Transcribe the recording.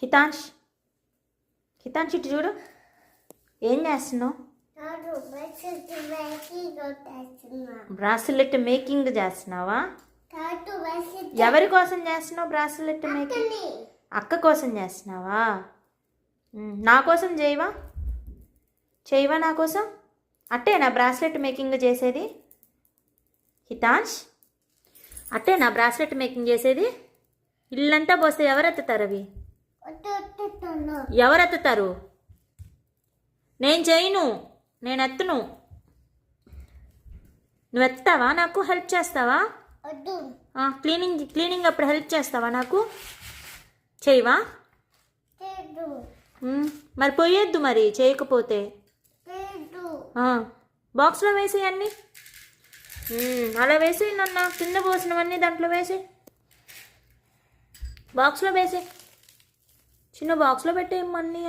హితాంష్ హితాంష్ ఇటు చూడు, ఏం చేస్తున్నావు? బ్రాస్లెట్ మేకింగ్ చేస్తున్నావా? ఎవరి కోసం చేస్తున్నావు బ్రాస్లెట్ మేకింగ్? అక్క కోసం చేస్తున్నావా? నా కోసం చేయవా నా కోసం? అట్టేనా బ్రాస్లెట్ మేకింగ్ చేసేది హితాంష్? అట్టేనా బ్రాస్లెట్ మేకింగ్ చేసేది? ఇల్లంతా పోస్తే ఎవరు ఎత్తుతారు అవి? ఎవరు ఎత్తుతారు? నేను చేయను, నేను ఎత్తును. నువ్వు ఎత్తుతావా? నాకు హెల్ప్ చేస్తావా? క్లీనింగ్ అప్పుడు హెల్ప్ చేస్తావా నాకు? చేయవా? మరి పోయొద్దు మరి చేయకపోతే. బాక్స్లో వేసి అన్నీ అలా వేసి, నన్ను కింద పోసినవన్నీ దాంట్లో వేసి, బాక్స్లో వేసి, చిన్న బాక్స్లో పెట్టేయమ్మా అన్నీ.